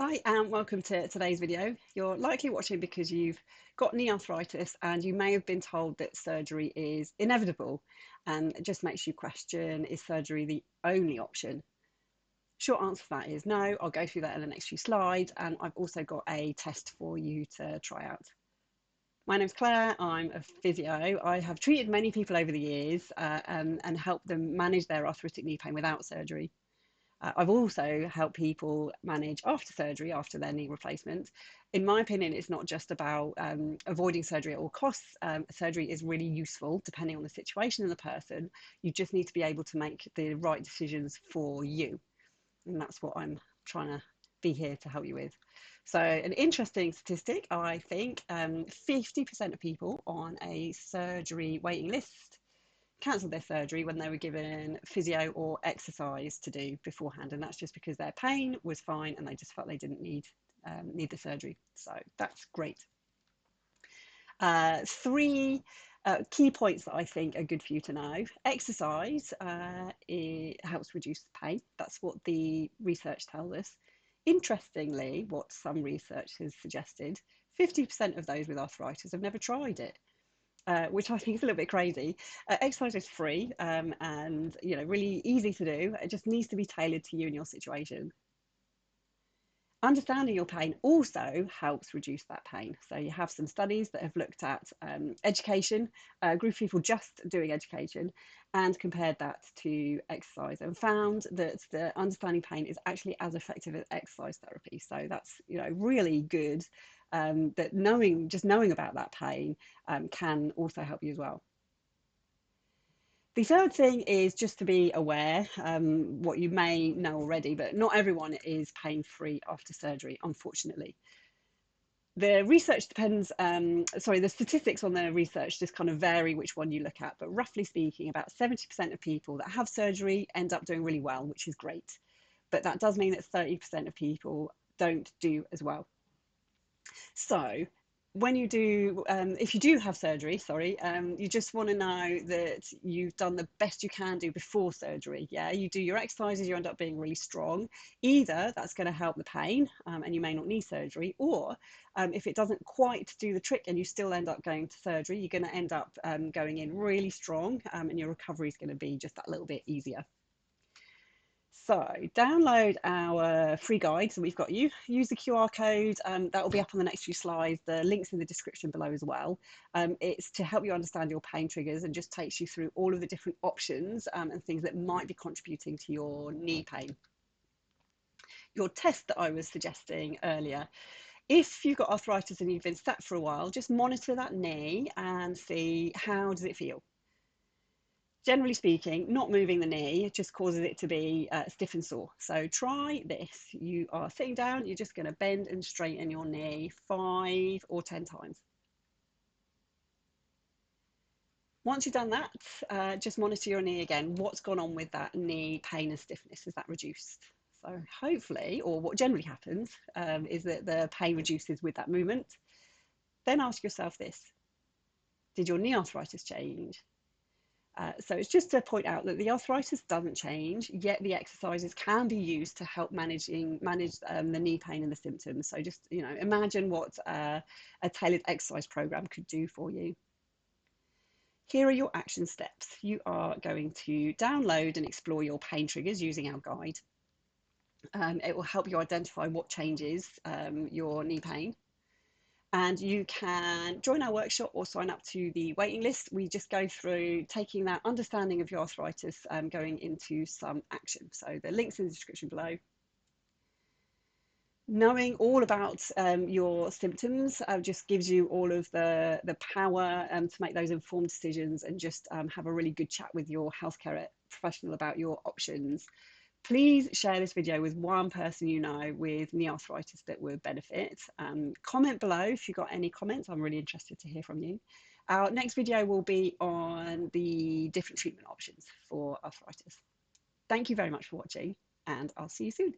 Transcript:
Hi and welcome to today's video. You're likely watching because you've got knee arthritis and you may have been told that surgery is inevitable, and it just makes you question, is surgery the only option? Short answer to that is no. I'll go through that in the next few slides, and I've also got a test for you to try out. My name's Claire, I'm a physio. I have treated many people over the years and helped them manage their arthritic knee pain without surgery. I've also helped people manage after surgery, after their knee replacement. In my opinion, it's not just about avoiding surgery at all costs. Surgery is really useful depending on the situation and the person. You just need to be able to make the right decisions for you. And that's what I'm trying to be here to help you with. So an interesting statistic, I think, 50% of people on a surgery waiting list cancelled their surgery when they were given physio or exercise to do beforehand, and that's just because their pain was fine and they just felt they didn't need the surgery. So that's great. Three key points that I think are good for you to know. Exercise it helps reduce pain. That's what the research tells us. Interestingly, what some research has suggested, 50% of those with arthritis have never tried it. Which I think is a little bit crazy. Exercise is free and really easy to do. It just needs to be tailored to you and your situation. Understanding your pain also helps reduce that pain. So you have some studies that have looked at education, a group of people just doing education, and compared that to exercise and found that the understanding pain is actually as effective as exercise therapy. So that's really good. That knowing about that pain can also help you as well. The third thing is just to be aware, what you may know already, but not everyone is pain-free after surgery, unfortunately. The research depends, the statistics on the research just kind of vary which one you look at, but roughly speaking, about 70% of people that have surgery end up doing really well, which is great. But that does mean that 30% of people don't do as well. So when you do, if you do have surgery, you just want to know that you've done the best you can do before surgery. Yeah, you do your exercises, you end up being really strong. Either that's going to help the pain and you may not need surgery, or if it doesn't quite do the trick and you still end up going to surgery, you're going to end up going in really strong and your recovery is going to be just that little bit easier. So download our free guide. So we've got you. Use the QR code. That will be up on the next few slides. The link's in the description below as well. It's to help you understand your pain triggers and just takes you through all of the different options and things that might be contributing to your knee pain. Your test that I was suggesting earlier, if you've got arthritis and you've been sat for a while, just monitor that knee and see how does it feel. Generally speaking, not moving the knee just causes it to be stiff and sore. So try this. You are sitting down, you're just going to bend and straighten your knee 5 or 10 times. Once you've done that, just monitor your knee again. What's gone on with that knee pain and stiffness? Is that reduced? So hopefully, or what generally happens, is that the pain reduces with that movement. Then ask yourself this: did your knee arthritis change? So it's just to point out that the arthritis doesn't change, yet the exercises can be used to help manage the knee pain and the symptoms. So just imagine what a tailored exercise program could do for you. Here are your action steps. You are going to download and explore your pain triggers using our guide. It will help you identify what changes your knee pain. And you can join our workshop or sign up to the waiting list. We just go through taking that understanding of your arthritis going into some action. So the link's in the description below. Knowing all about your symptoms just gives you all of the power to make those informed decisions and just have a really good chat with your healthcare professional about your options. Please share this video with one person you know with knee arthritis that would benefit. Comment below if you've got any comments. I'm really interested to hear from you. Our next video will be on the different treatment options for arthritis. Thank you very much for watching, and I'll see you soon.